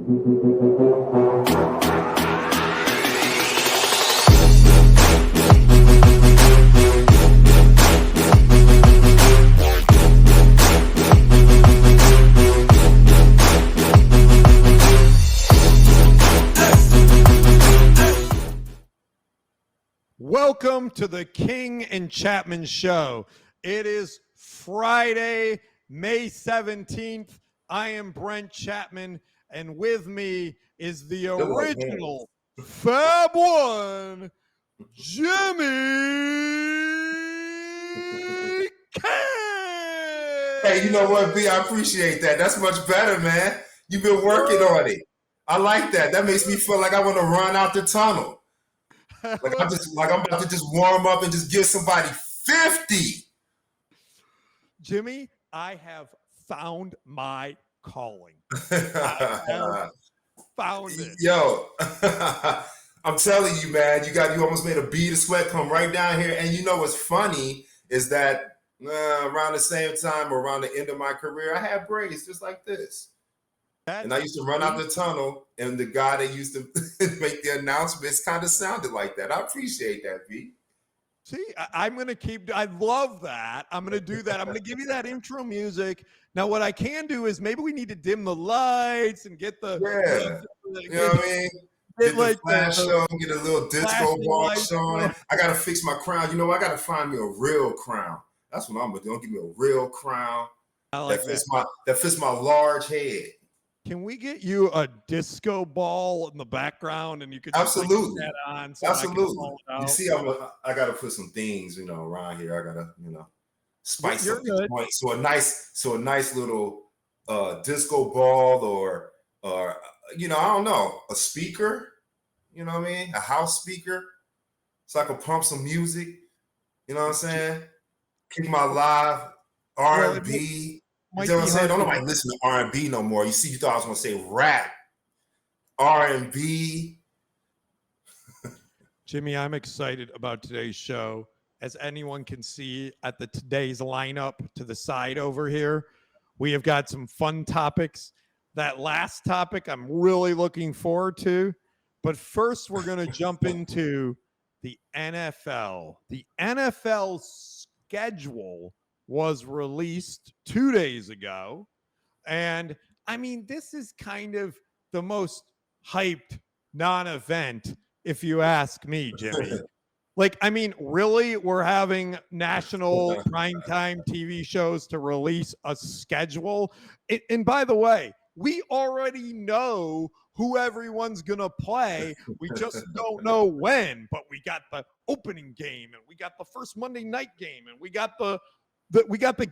Welcome to the King and Chapman Show. It is Friday, May 17th. I am Brent Chapman, and with me is the original Fab One, Jimmy K. Hey, you know what, B? I appreciate that. That's much better, man. You've been working on it. I like that. That makes me feel like I want to run out the tunnel. Like I'm about to just warm up and just give somebody 50. Jimmy, I have found my calling. I have found it. Yo, I'm telling you, man, you almost made a bead of sweat come right down here. And you know what's funny is that around the same time, around the end of my career, I had braids just like this. And I used to run out the tunnel, and the guy that used to make the announcements kind of sounded like that. I appreciate that, B. See, I'm going to keep, I love that. I'm going to do that. I'm going to give you that intro music. Now, what I can do is maybe we need to dim the lights and get the, you know what I mean? Get like the flash show, get a little disco ball showing. I got to fix my crown. You know, I got to find me a real crown. That's what I'm going to do. Don't give me a real crown like that fits my large head. Can we get you a disco ball in the background and you could just absolutely that on? So absolutely. You see, I got to put some things, you know, around here. I got to, you know, spice up the joint. So a nice little disco ball or you know, I don't know, a speaker. You know what I mean? A house speaker, so I can pump some music. You know what I'm saying? Keep my live R&B. You know what I'm saying? Don't nobody listen to R&B no more. You see, you thought I was going to say rap, R&B. Jimmy, I'm excited about today's show. As anyone can see at today's lineup to the side over here, we have got some fun topics. That last topic I'm really looking forward to. But first, we're going to jump into the NFL. The NFL schedule was released 2 days ago. And I mean, this is kind of the most hyped non-event, if you ask me, Jimmy. Like, I mean, really, we're having national primetime TV shows to release a schedule. And by the way, we already know who everyone's going to play. We just don't know when, but we got the opening game and we got the first Monday night game and we got the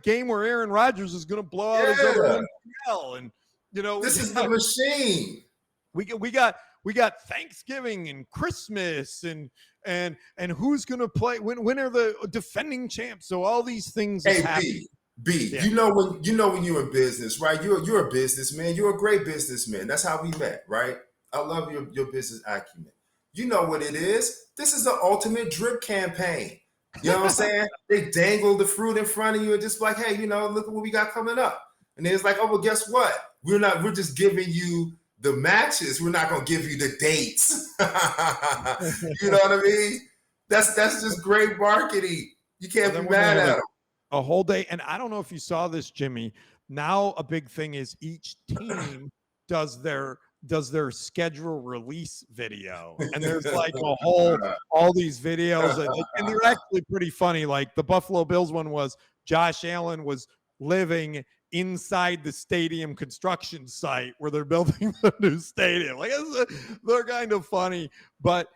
game where Aaron Rodgers is going to blow out his other MCL, and you know this is the machine. We got Thanksgiving and Christmas and who's going to play when are the defending champs? So all these things. Hey, B, yeah. you know when you're in business, right? You're a businessman. You're a great businessman. That's how we met, right? I love your business acumen. You know what it is. This is the ultimate drip campaign. You know what I'm saying? They dangle the fruit in front of you and just like, hey, you know, look at what we got coming up. And then it's like, oh, well, guess what? We're just giving you the matches. We're not going to give you the dates. You know what I mean? That's just great marketing. You can't be mad at them. A whole day. And I don't know if you saw this, Jimmy. Now a big thing is each team does their schedule release video, and there's like all these videos and they're actually pretty funny. Like the Buffalo Bills one was Josh Allen was living inside the stadium construction site where they're building the new stadium. Like they're kind of funny. But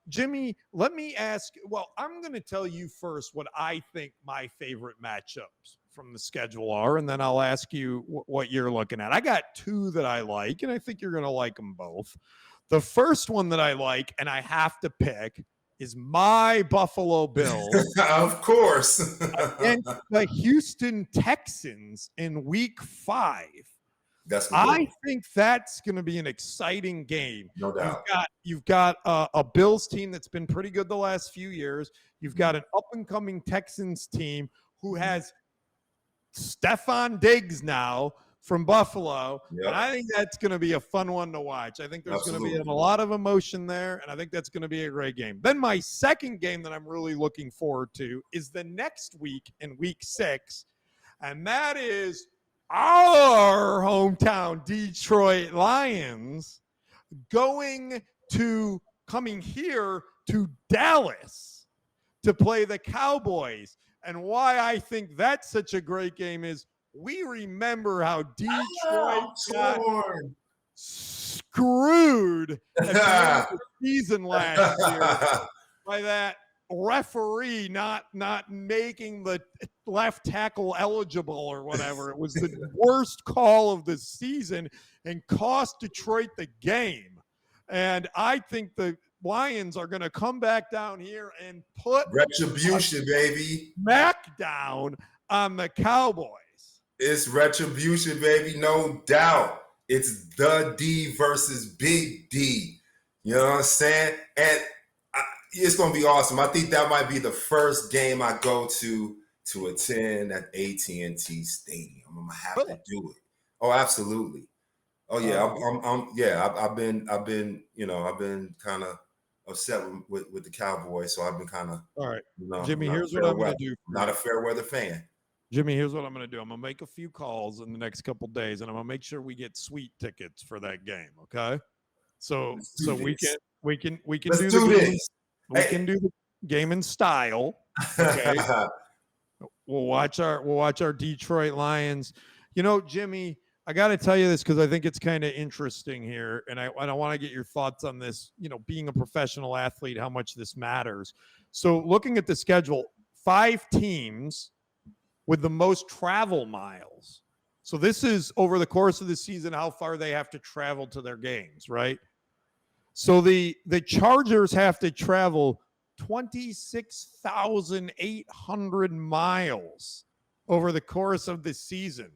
Jimmy, let me ask, well, I'm going to tell you first what I think my favorite matchups from the schedule are, and then I'll ask you what you're looking at. I got two that I like, and I think you're going to like them both. The first one that I like, and I have to pick, is my Buffalo Bills. Of course. Against the Houston Texans in Week 5. I think that's going to be an exciting game. No doubt. You've got a Bills team that's been pretty good the last few years. You've got an up-and-coming Texans team who has Stephon Diggs now, from Buffalo. Yep. And I think that's going to be a fun one to watch. I think there's going to be a lot of emotion there, and I think that's going to be a great game. Then my second game that I'm really looking forward to is the next week in week 6, and that is our hometown Detroit Lions coming here to Dallas to play the Cowboys. And why I think that's such a great game is we remember how Detroit got screwed at the end of the season last year by that referee not making the left tackle eligible or whatever. It was the worst call of the season and cost Detroit the game. And I think the Lions are going to come back down here and put retribution, baby. Smackdown on the Cowboys. It's retribution, baby, no doubt. It's the D versus Big D. You know what I'm saying? And it's going to be awesome. I think that might be the first game I go to attend at AT&T Stadium. I'm going to have to do it. Oh, absolutely. Oh yeah, I've been kind of upset with the Cowboys, so I've been kind of all right. Jimmy, here's what I'm going to do. Not a fair weather fan. Jimmy, here's what I'm going to do. I'm going to make a few calls in the next couple days, and I'm going to make sure we get sweet tickets for that game. Okay, so we can do the game. We can do the game in style. Okay, we'll watch our Detroit Lions. You know, Jimmy, I got to tell you this because I think it's kind of interesting here, and I want to get your thoughts on this. You know, being a professional athlete, how much this matters. So, looking at the schedule, 5 teams with the most travel miles. So this is over the course of the season, how far they have to travel to their games, right? So the Chargers have to travel 26,800 miles over the course of the season.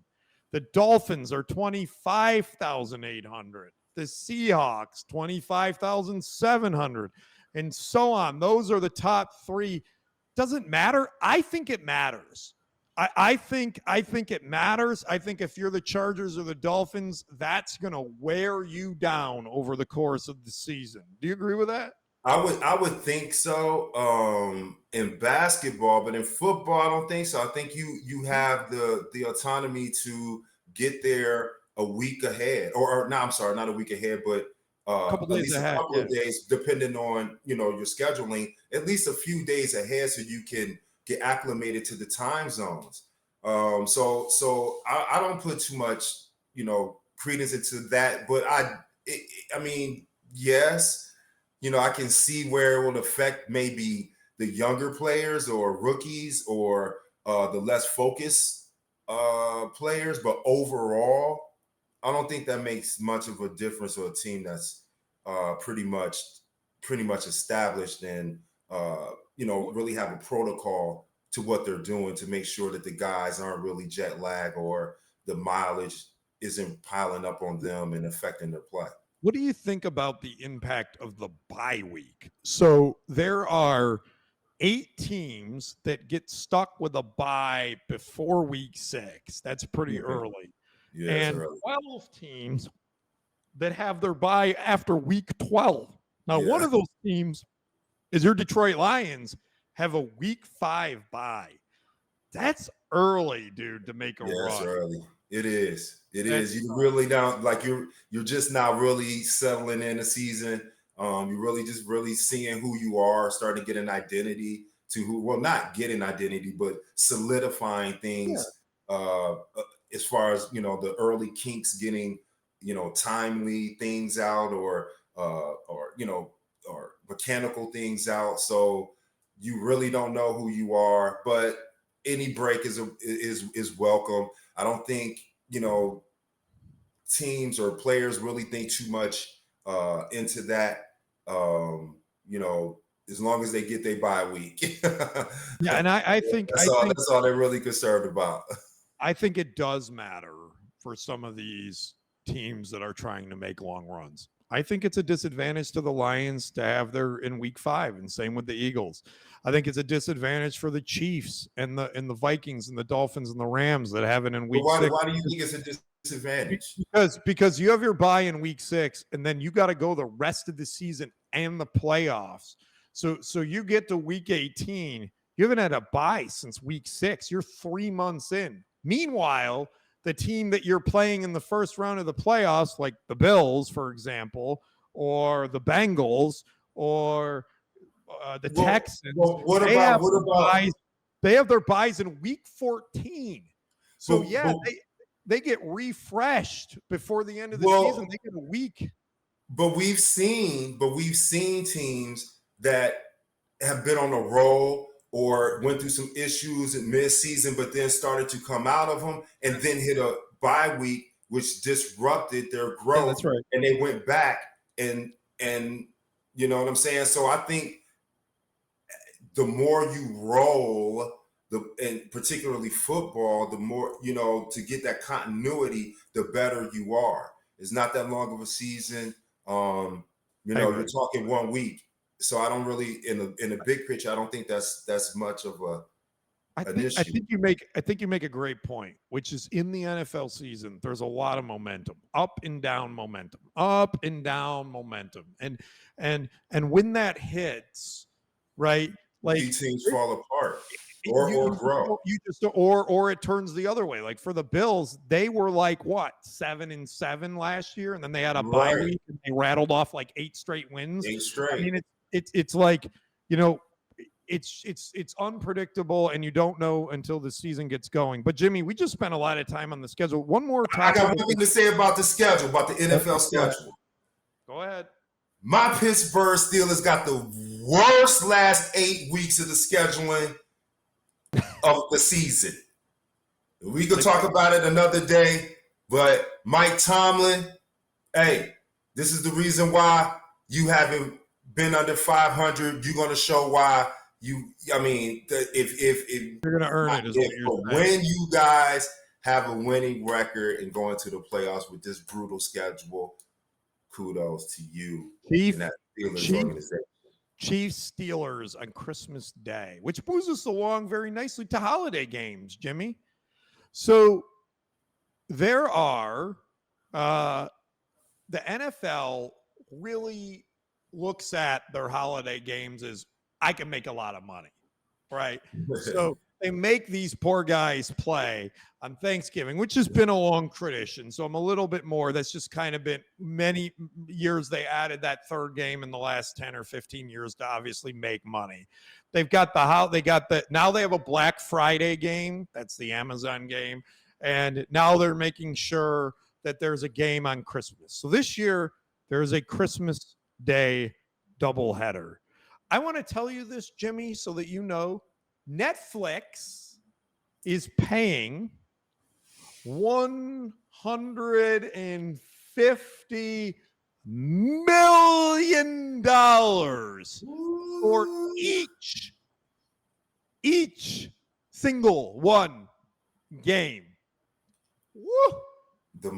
The Dolphins are 25,800. The Seahawks, 25,700, and so on. Those are the top 3. Doesn't matter. I think it matters. I think it matters. I think if you're the Chargers or the Dolphins, that's going to wear you down over the course of the season. Do you agree with that? I would think so in basketball, but in football, I don't think so. I think you have the autonomy to get there a week ahead, or no, I'm sorry, not a week ahead, but a couple days ahead, of days, depending on your scheduling, at least a few days ahead, so you can get acclimated to the time zones. So I don't put too much, credence into that. But I mean, yes, I can see where it will affect maybe the younger players or rookies or the less focused players. But overall, I don't think that makes much of a difference for a team that's pretty much established and really have a protocol to what they're doing to make sure that the guys aren't really jet lag or the mileage isn't piling up on them and affecting their play. What do you think about the impact of the bye week? So there are 8 teams that get stuck with a bye before week 6. That's pretty early. Yeah, and 12 teams that have their bye after week 12. Now, one of those teams is your Detroit Lions have a week 5 bye. That's early, dude, to make a run. It's early. It is. You really don't you're just not really settling in the season. You're really seeing who you are, starting to get an identity not getting identity, but solidifying things as far as the early kinks getting timely things out or mechanical things out. So you really don't know who you are, but any break is welcome. I don't think teams or players really think too much into that. As long as they get their bye week. Yeah, and I think that's all they're really concerned about. I think it does matter for some of these teams that are trying to make long runs. I think it's a disadvantage to the Lions to have their in week 5, and same with the Eagles. I think it's a disadvantage for the Chiefs and the Vikings and the Dolphins and the Rams that have it in week 6. Why do you think it's a disadvantage. Because you have your bye in week 6, and then you got to go the rest of the season and the playoffs. So you get to week 18, you haven't had a bye since week 6. You're 3 months in. Meanwhile, the team that you're playing in the first round of the playoffs, like the Bills, for example, or the Bengals, or the Texans, they have their buys in week 14. So they get refreshed before the end of the season. They get a week. But we've seen teams that have been on a roll or went through some issues in mid-season, but then started to come out of them and then hit a bye week, which disrupted their growth. Yeah, that's right. And they went back and you know what I'm saying? So I think the more you roll, and particularly football, the more, to get that continuity, the better you are. It's not that long of a season. You're talking 1 week. So I don't really, in a big picture, I don't think that's much of an issue. I think you make a great point, which is in the NFL season, there's a lot of momentum, up and down momentum. And when that hits, right? Like teams fall apart or grow. Or it turns the other way. Like for the Bills, they were like 7-7 last year, and then they had a bye week and they rattled off like 8 straight wins. 8 straight. I mean, it's like, it's unpredictable, and you don't know until the season gets going. But Jimmy, we just spent a lot of time on the schedule. One more time. I got one thing to say about the schedule, about the NFL schedule. Go ahead. My Pittsburgh Steelers got the worst last 8 weeks of the scheduling of the season. We could talk about it another day, but Mike Tomlin, hey, this is the reason why you haven't been under 500. You're going to show why if you're going to earn it, is what you're saying. When you guys have a winning record and go into the playoffs with this brutal schedule, kudos to you. Chiefs Steelers on Christmas Day, which moves us along very nicely to holiday games, Jimmy. So there are the NFL really looks at their holiday games as, I can make a lot of money, right? So they make these poor guys play on Thanksgiving, which has been a long tradition. So I'm a little bit more. That's just kind of been many years. They added that third game in the last 10 or 15 years to obviously make money. Now they have a Black Friday game. That's the Amazon game. And now they're making sure that there's a game on Christmas. So this year there's a Christmas Day doubleheader. I want to tell you this, Jimmy, so that you know, Netflix is paying $150 million for each single one game. Woo!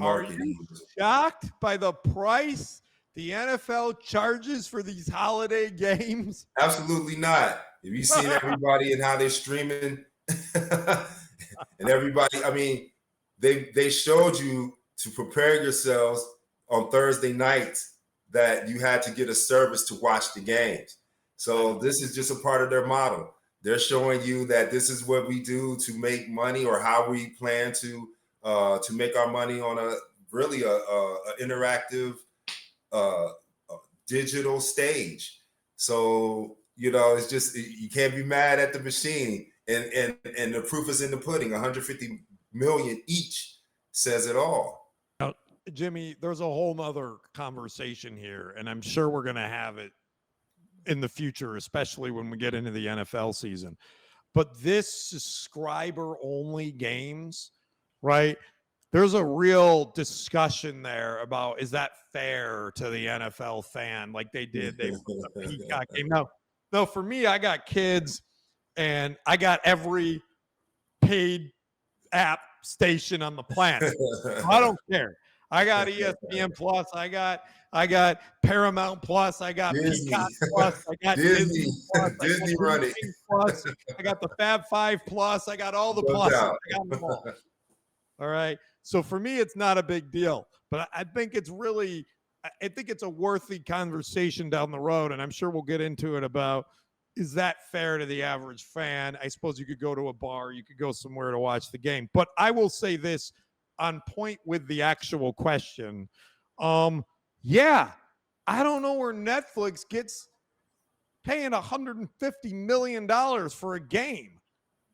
Are you shocked by the price the NFL charges for these holiday games? Absolutely not. Have you seen everybody and how they're streaming? And everybody, I mean, they showed you to prepare yourselves on Thursday nights that you had to get a service to watch the games. So this is just a part of their model. They're showing you that this is what we do to make money, or how we plan to make our money on a interactive digital stage. So, it's just, you can't be mad at the machine. And the proof is in the pudding. 150 million each says it all. Now, Jimmy, there's a whole nother conversation here, and I'm sure we're going to have it in the future, especially when we get into the NFL season. But this subscriber-only games, right? There's a real discussion there about, is that fair to the NFL fan? Like they put the Peacock game. No, for me, I got kids, and I got every paid app station on the planet. I don't care. I got ESPN Plus. I got Paramount Plus. I got Disney. Peacock Plus. I got Disney Plus. Disney running. Plus. I got the Fab 5 Plus. I got all the pluses. I got them all. All right. So for me, it's not a big deal. But I think it's a worthy conversation down the road. And I'm sure we'll get into it about, is that fair to the average fan? I suppose you could go to a bar, you could go somewhere to watch the game. But I will say this on point with the actual question. Yeah, I don't know where Netflix gets paying $150 million for a game.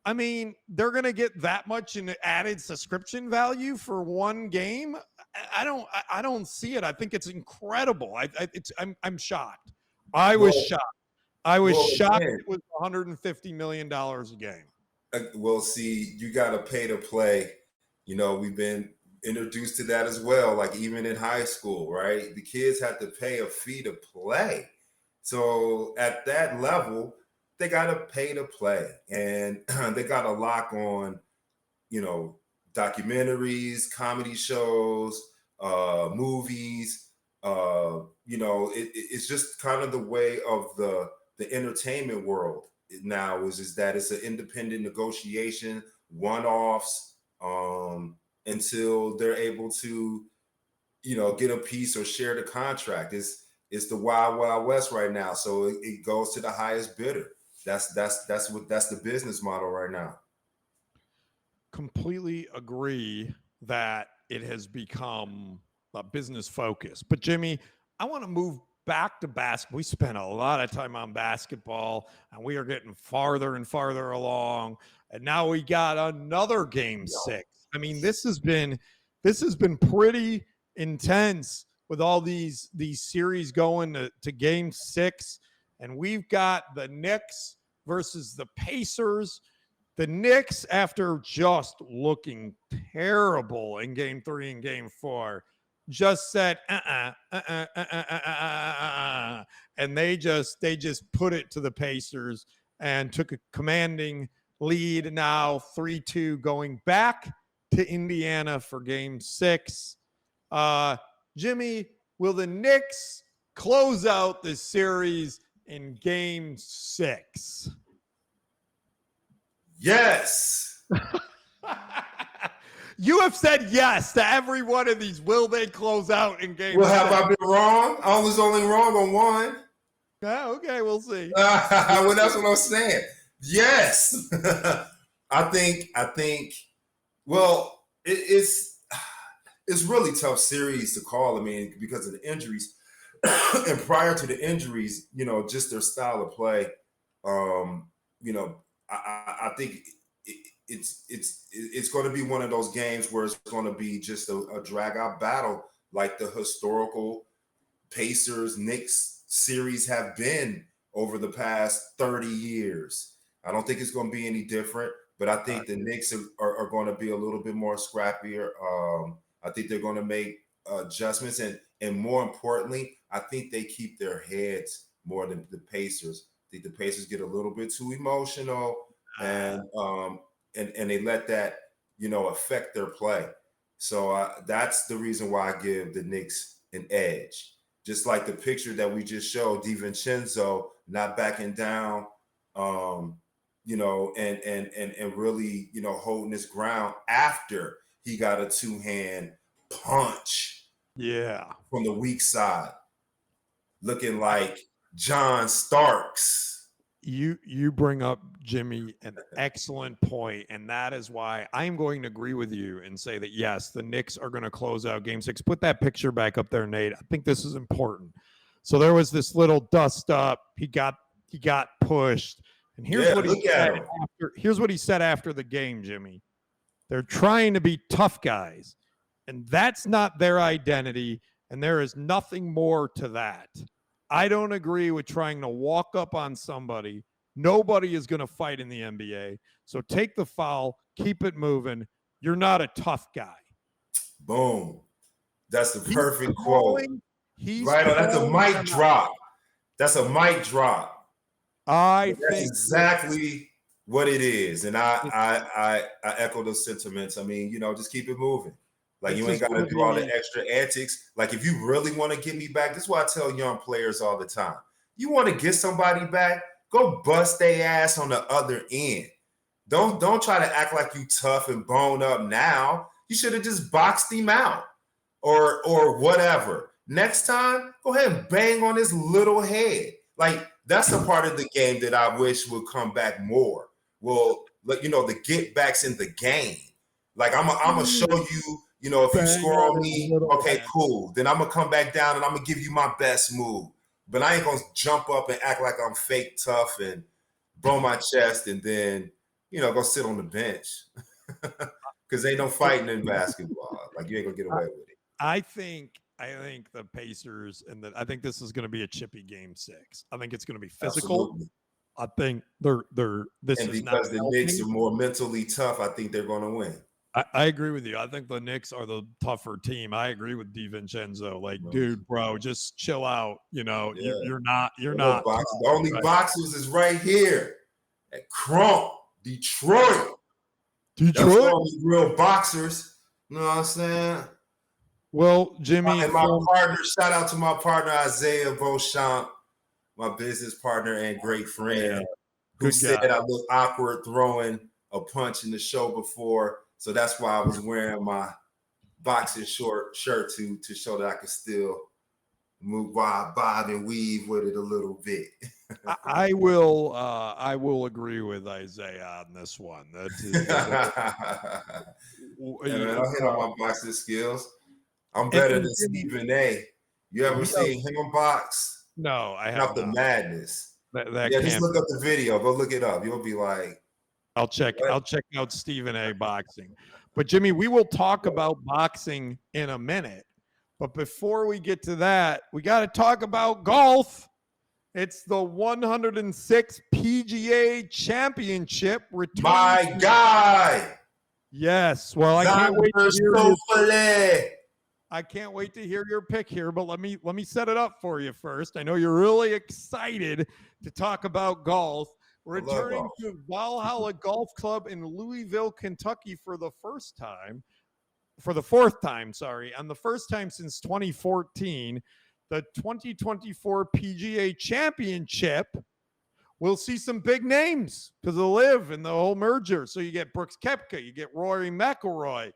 I mean, they're going to get that much in added subscription value for one game. I don't see it. I think it's incredible. I'm shocked. I was shocked. I was shocked it was $150 million a game. Well, see, you got to pay to play. You know, we've been introduced to that as well. Like even in high school, right? The kids had to pay a fee to play. So at that level, they got to pay to play, and they got to lock on, you know, documentaries, comedy shows, movies. You know, it's just kind of the way of the entertainment world now is that it's an independent negotiation, one-offs, until they're able to, you know, get a piece or share the contract. It's the wild, wild west right now. So it goes to the highest bidder. That's the business model right now. Completely agree that it has become a business focus. But Jimmy, I want to move back to basketball. We spent a lot of time on basketball, and we are getting farther and farther along. And now we got another game 6. I mean, this has been pretty intense with all these series going to game 6. And we've got the Knicks versus the Pacers. The Knicks, after just looking terrible in game 3 and game 4, just said, and they just put it to the Pacers and took a commanding lead. Now 3-2 going back to Indiana for game 6. Jimmy, will the Knicks close out this series in game 6? Yes. You have said yes to every one of these. Will they close out in game 6? Well, have I been wrong? I was only wrong on one. Okay, we'll see. Well, that's what I'm saying. Yes. I think, well, it's really tough series to call. I mean, because of the injuries. And prior to the injuries, you know, just their style of play, you know, I think it's going to be one of those games where it's going to be just a drag out battle like the historical Pacers Knicks series have been over the past 30 years. I don't think it's going to be any different, but I think the Knicks are going to be a little bit more scrappier. I think they're going to make adjustments, and more importantly, I think they keep their heads more than the Pacers. I think the Pacers get a little bit too emotional, and they let that, you know, affect their play. So that's the reason why I give the Knicks an edge. Just like the picture that we just showed, DiVincenzo not backing down, you know, and really, you know, holding his ground after he got a two-hand punch. Yeah. From the weak side, looking like John Starks. You bring up, Jimmy, an excellent point, and that is why I'm going to agree with you and say that yes, the Knicks are going to close out game 6. Put that picture back up there, Nate. I think this is important. So there was this little dust up. He got pushed, and here's what he said after. Here's what he said after the game, Jimmy. They're trying to be tough guys, and that's not their identity, and there is nothing more to that. I don't agree with trying to walk up on somebody. Nobody is going to fight in the NBA. So take the foul, keep it moving. You're not a tough guy. Boom. That's the perfect quote. Right on. That's a mic drop. That's a mic drop. That's exactly what it is. And I echo those sentiments. I mean, you know, just keep it moving. Like, you ain't got to do all the extra antics. Like, if you really want to get me back, this is why I tell young players all the time. You want to get somebody back, go bust their ass on the other end. Don't try to act like you tough and bone up now. You should have just boxed him out or whatever. Next time, go ahead and bang on his little head. Like, that's a part of the game that I wish would come back more. Well, the get backs in the game. Like, I'm gonna show you, if you score on me, okay, cool. Then I'm gonna come back down and I'm gonna give you my best move. But I ain't gonna jump up and act like I'm fake tough and blow my chest and then, go sit on the bench. Because ain't no fighting in basketball. Like, you ain't gonna get away with it. I think the Pacers I think this is going to be a chippy game 6. I think it's going to be physical. Absolutely. I think because the Knicks are more mentally tough, I think they're going to win. I agree with you. I think the Knicks are the tougher team. I agree with DiVincenzo. Like, dude, bro, just chill out. You're not. The only boxers is right here at Crump, Detroit. That's the only real boxers. You know what I'm saying? Well, Jimmy. And my partner, shout out to my partner, Isaiah Beauchamp, my business partner and great friend, who said I look awkward throwing a punch in the show before. So that's why I was wearing my boxing short shirt to show that I could still move, bob and weave with it a little bit. I will agree with Isaiah on this one. That is, I'll hit on my boxing skills. I'm better than Stephen A. You ever seen him box? No, I have not. The madness. Just look up the video. Go look it up. You'll be like, I'll check out Stephen A. boxing. But Jimmy, we will talk about boxing in a minute. But before we get to that, we got to talk about golf. It's the 106th PGA Championship. My guy. Yes. Well, I can't wait to hear your pick here, but let me set it up for you first. I know you're really excited to talk about golf. Returning to Valhalla Golf Club in Louisville, Kentucky for the fourth time, and the first time since 2014, the 2024 PGA Championship will see some big names because of LIV and the whole merger. So you get Brooks Koepka, you get Rory McIlroy,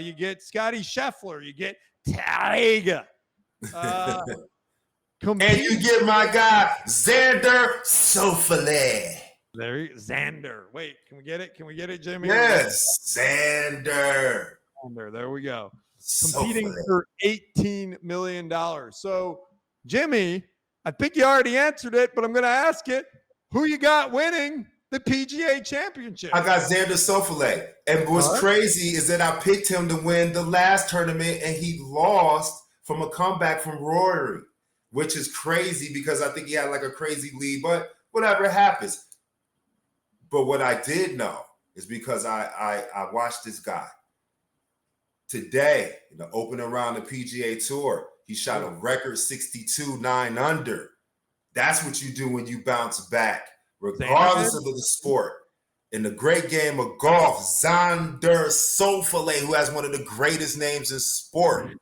you get Scotty Scheffler, you get Tiger. And you get my guy, Xander Schauffele. Xander. Wait, can we get it, Jimmy? Yes, Xander. There we go. Competing for $18 million. So, Jimmy, I think you already answered it, but I'm going to ask it. Who you got winning the PGA Championship? I got Xander Schauffele. And what's crazy is that I picked him to win the last tournament, and he lost from a comeback from Rory, which is crazy because I think he had like a crazy lead, but whatever happens. But what I did know is because I watched this guy. Today, in the opening round of the PGA Tour, he shot a record 62, 9 under. That's what you do when you bounce back, regardless of the sport. In the great game of golf, Xander Schauffele, who has one of the greatest names in sport,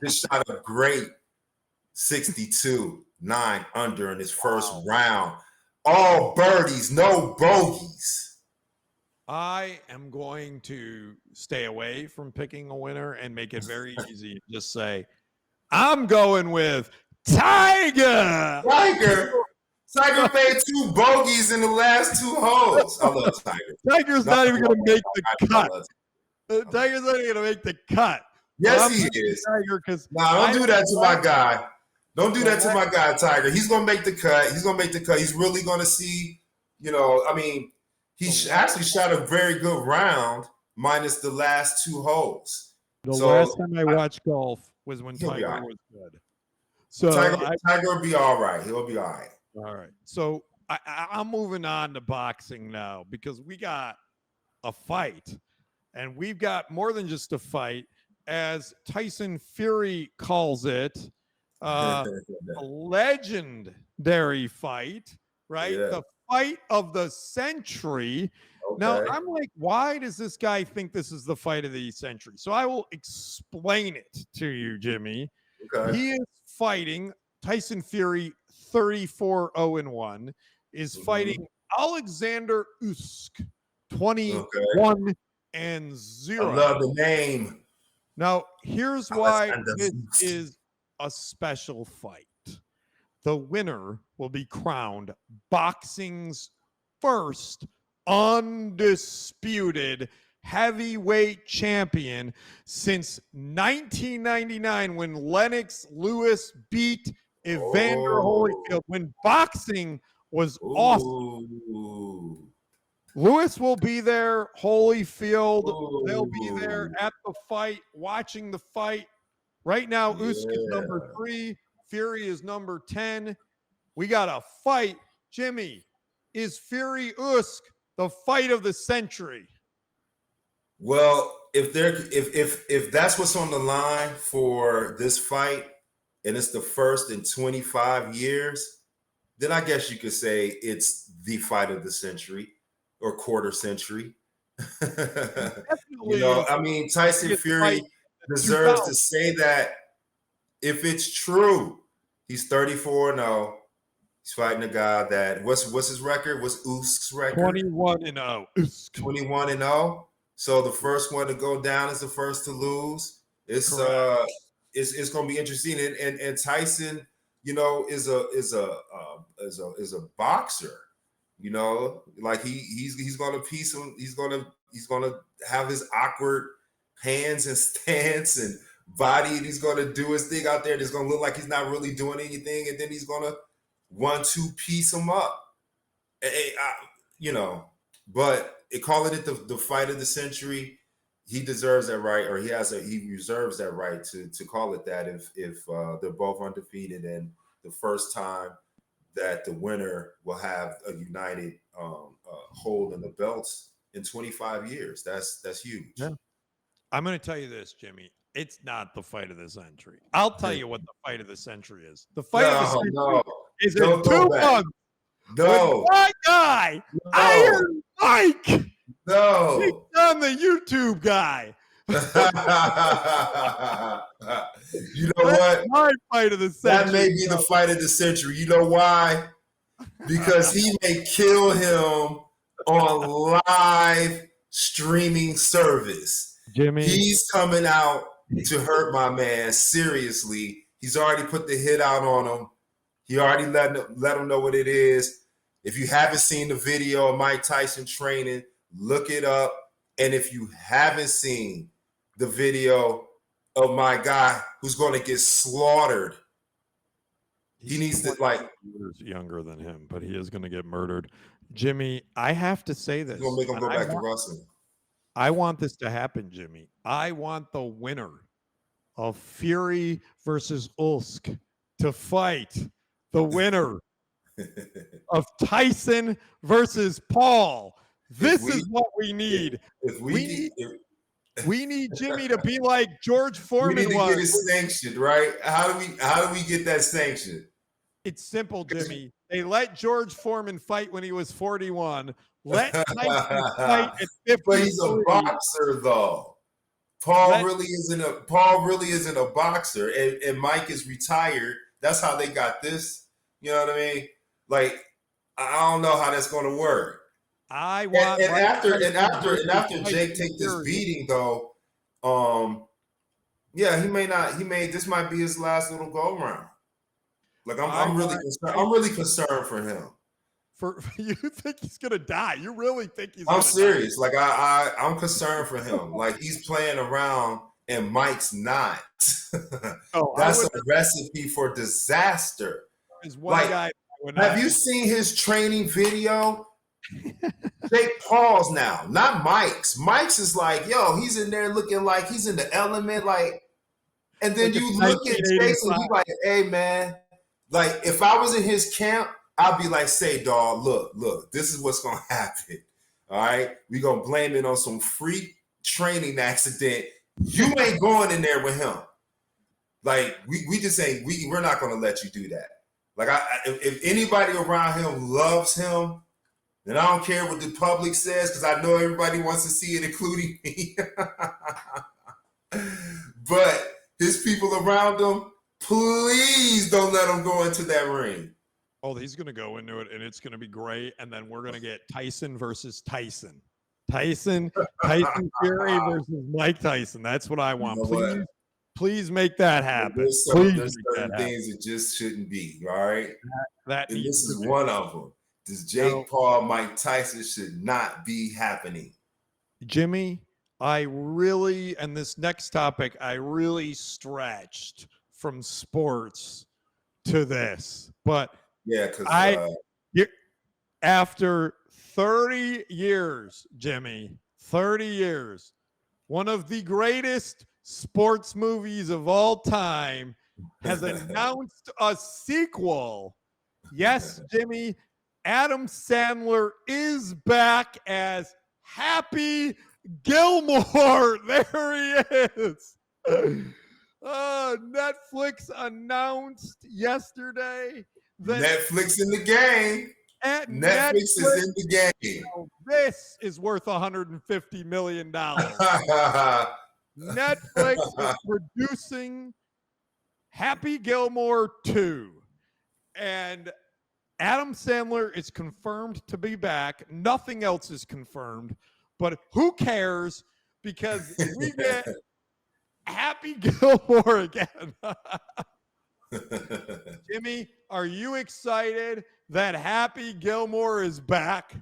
just shot a great 62, 9 under in his first round. All birdies, no bogeys. I am going to stay away from picking a winner and make it very easy. Just say, I'm going with Tiger. Tiger made 2 bogeys in the last 2 holes. I love Tiger. Tiger's not even going to make the cut. Tiger's not even going to make the cut. Yes, he is. Tiger, don't do that to my guy. Don't do that to my guy, Tiger. He's going to make the cut. He's really going to see, he actually shot a very good round minus the last 2 holes. The last time I watched golf was when Tiger was good. So Tiger will be all right. He'll be all right. All right. So I'm moving on to boxing now because we got a fight, and we've got more than just a fight, as Tyson Fury calls it, a legendary fight, right? Yeah. The fight of the century. Okay. Now, I'm like, why does this guy think this is the fight of the century? So I will explain it to you, Jimmy. Okay. He is fighting Tyson Fury, 34-0-1, is fighting Alexander Usyk, 21-0-1. and I 0. love the name. Now, here's why this is a special fight. The winner will be crowned boxing's first undisputed heavyweight champion since 1999 when Lennox Lewis beat Evander Holyfield when boxing was awesome. Ooh. Lewis will be there. Holyfield, they'll be there Ooh. at the fight, watching the fight. Right now, Usyk is number Yeah. 3. Fury is number 10. We got a fight. Jimmy, is Fury Usyk the fight of the century? Well, if that's what's on the line for this fight, and it's the first in 25 years, then I guess you could say it's the fight of the century or quarter century. You know, I mean, Tyson Fury deserves to say that if it's true. He's 34-0. He's fighting a guy that what's his record? What's Usyk's record? 21-0. 21-0. So the first one to go down is the first to lose. It's going to be interesting. And Tyson, you know, is a boxer. You know, like he's going to piece him. He's going to have his awkward hands and stance and body, and he's going to do his thing out there. It's going to look like he's not really doing anything, and then he's going to 1-2 piece him up. You know, but calling it the fight of the century, he deserves that right, or he reserves that right to call it that if they're both undefeated and the first time that the winner will have a united hold in the belts in 25 years. That's huge. Yeah. I'm going to tell you this, Jimmy. It's not the fight of the century. I'll tell you what the fight of the century is. The fight of the century is in 2 months. No. My guy, Iron Mike. No. He's on the YouTube guy. You know what? My fight of the century. That may be the fight of the century. You know why? Because he may kill him on live streaming service. Jimmy, he's coming out to hurt my man seriously. He's already put the hit out on him. He already let him know what it is. If you haven't seen the video of Mike Tyson training, look it up. And if you haven't seen the video of my guy who's going to get slaughtered, he needs to years younger than him, but he is going to get murdered. Jimmy, I have to say this. He's going to make him go back to wrestling. I want this to happen, Jimmy. I want the winner of Fury versus Usyk to fight the winner of Tyson versus Paul. This is what we need. We need Jimmy to be like George Foreman was. We need to get it sanctioned, right? How do we get that sanctioned? It's simple, Jimmy. They let George Foreman fight when he was 41. Let Tyson fight at 53. But he's a boxer, though. Paul really isn't a boxer, and Mike is retired. That's how they got this. You know what I mean? Like, I don't know how that's going to work. I want and after Jake take this beating, though, yeah, this might be his last little go round. Like I'm really concerned for him. For you think he's gonna die? You really think he's? I'm serious. Die? Like I'm concerned for him. Like he's playing around and Mike's not. That's a recipe for disaster. There's one guy. Have you seen his training video? Jake Paul's now, not Mike's. Mike's is like, yo, he's in there looking like he's in the element, like. And then you look at Jason, you like, hey man, like if I was in his camp, I'd be like, say, dog, look, this is what's gonna happen. All right, we gonna blame it on some freak training accident. You ain't going in there with him. Like we just ain't. We're not gonna let you do that. Like if anybody around him loves him, then I don't care what the public says because I know everybody wants to see it, including me. But his people around him, please don't let him go into that ring. Oh, he's going to go into it, and it's going to be great. And then we're going to get Tyson versus Tyson. Tyson Fury versus Mike Tyson. That's what I want. know what? Please make that happen. There's Please certain things that just shouldn't be, all right? that And needs this to is be. one of them. This Jake Paul, Mike Tyson should not be happening. Jimmy, and this next topic, I really stretched from sports to this, but yeah, because after 30 years, Jimmy, 30 years, one of the greatest sports movies of all time has announced a sequel. Yes, Jimmy, Adam Sandler is back as Happy Gilmore. There he is. Netflix announced yesterday that Netflix in the game. Netflix is in the game. This is worth $150 million. Netflix is producing Happy Gilmore 2. And Adam Sandler is confirmed to be back. Nothing else is confirmed. But who cares? Because we get Happy Gilmore again. Jimmy, are you excited that Happy Gilmore is back?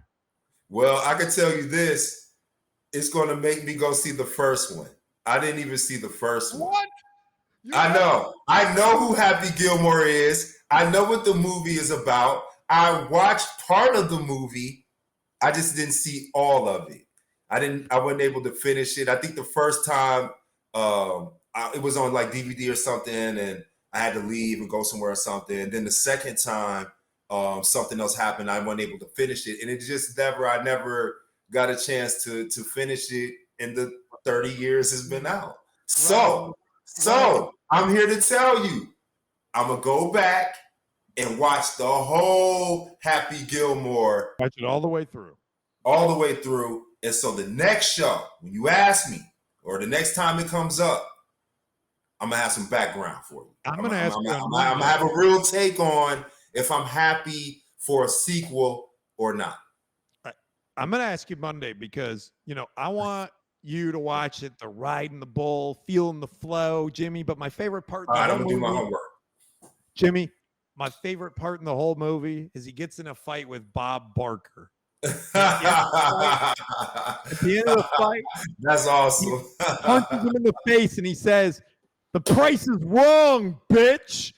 Well, I can tell you this. It's going to make me go see the first one. I didn't even see the first one. What? I know who Happy Gilmore is. I know what the movie is about. I watched part of the movie. I just didn't see all of it. I wasn't able to finish it. I think the first time it was on like DVD or something, and I had to leave and go somewhere or something. And then the second time, something else happened. I wasn't able to finish it. And it just I never got a chance to finish it in the 30 years it's been out. So I'm here to tell you, I'm going to go back and watch the whole Happy Gilmore. Watch it all the way through. All the way through. And so the next show, when you ask me, or the next time it comes up, I'm going to have some background for you. I'm going to have a real take on if I'm happy for a sequel or not. I'm going to ask you Monday because, I want you to watch it, the riding the bull, feeling the flow, Jimmy. But my favorite part. I don't do my homework. Jimmy, my favorite part in the whole movie is he gets in a fight with Bob Barker. At the end of the fight, that's awesome. He punches him in the face and he says, "The price is wrong, bitch."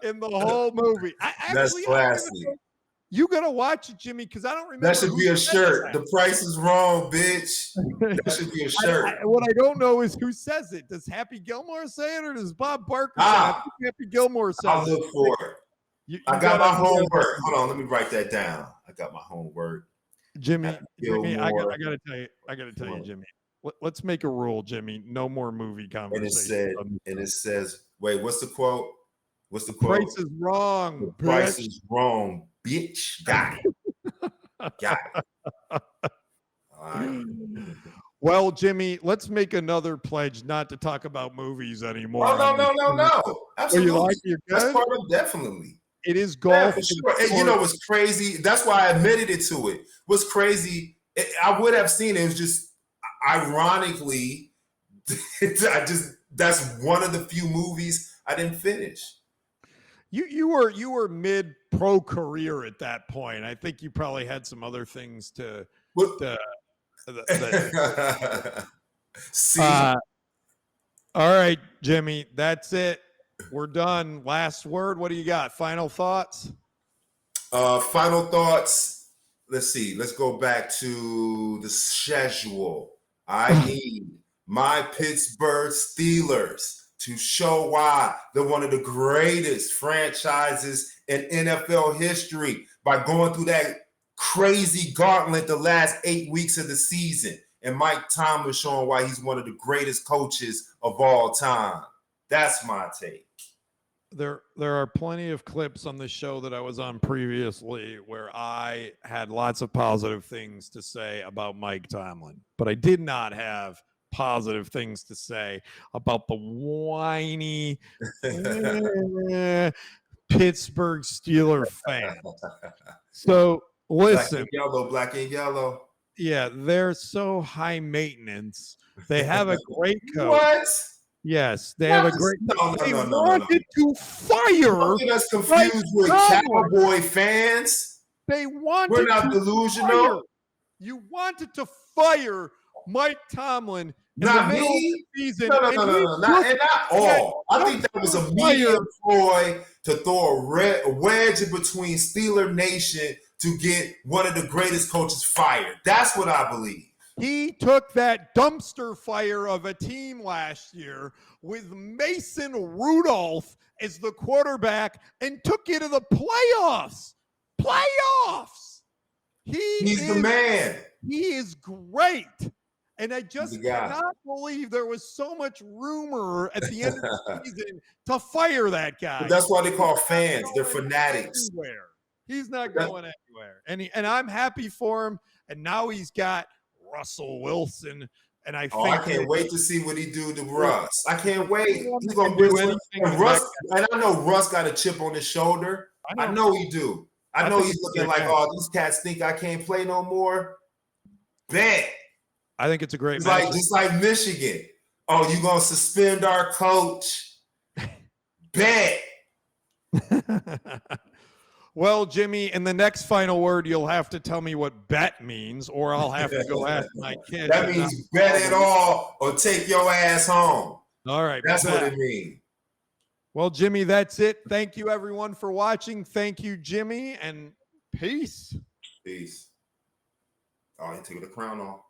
In the whole movie. That's classy. You gotta watch it, Jimmy, because I don't remember. That should be a shirt. The price is wrong, bitch. That should be a shirt. What I don't know is who says it. Does Happy Gilmore say it or does Bob Barker say it? I think Happy Gilmore says I'll look for it. I got my homework. Hold on, let me write that down. I got my homework. Jimmy, I gotta tell you, Jimmy. Let's make a rule, Jimmy. No more movie conversation. And it says, wait, what's the quote? What's the quote? Price is wrong. The price is wrong, bitch. Got it. Got it. All right. Well, Jimmy, let's make another pledge not to talk about movies anymore. Oh, no. Absolutely. You like it? That's part of definitely. It is golf. Yeah, sure. And you know what's crazy? That's why I admitted it to it. What's crazy? I would have seen it. It was just ironically, that's one of the few movies I didn't finish. You were mid pro career at that point. I think you probably had some other things to. See. All right, Jimmy, that's it. We're done. Last word. What do you got? Final thoughts? Final thoughts. Let's see. Let's go back to the schedule. I need my Pittsburgh Steelers to show why they're one of the greatest franchises in NFL history by going through that crazy gauntlet the last 8 weeks of the season. And Mike Tomlin showing why he's one of the greatest coaches of all time. That's my take. There are plenty of clips on the show that I was on previously where I had lots of positive things to say about Mike Tomlin, but I did not have positive things to say about the whiny Pittsburgh Steelers fans. So Black Listen, and yellow, black and yellow. yeah, they're so high maintenance. They have a great coach. What? Yes, they have Not a just, great. no, They no, no, no, no, no. wanted to fire Don't get us Mike confused with Tomlin. Cowboy fans. They We're wanted not to delusional. fire. You wanted to fire Mike Tomlin in the Not middle of me. the season. No, no, and no, no, he no, not, and not all. I think that was a medium ploy to throw a wedge in between Steeler Nation to get one of the greatest coaches fired. That's what I believe. He took that dumpster fire of a team last year with Mason Rudolph as the quarterback and took it to the playoffs. Playoffs. He's the man. He is great. And I just He's the guy. cannot believe there was so much rumor at the end of the season to fire that guy. But that's why they call fans. They're fanatics. Anywhere. He's not going anywhere. And I'm happy for him. And now he's got Russell Wilson. And I can't wait to see what he do to Russ. I can't wait. He's gonna do anything. And Russ, and I know Russ got a chip on his shoulder. I know he do. I know he's looking like, oh, these cats think I can't play no more. Bet. I think it's a great match. Just like Michigan. Oh, you gonna suspend our coach? Bet. Well, Jimmy, in the next final word, you'll have to tell me what bet means, or I'll have to go ask my kids. That means bet it all or take your ass home. All right. That's what it means. Well, Jimmy, that's it. Thank you, everyone, for watching. Thank you, Jimmy, and peace. Peace. Oh, he took the crown off.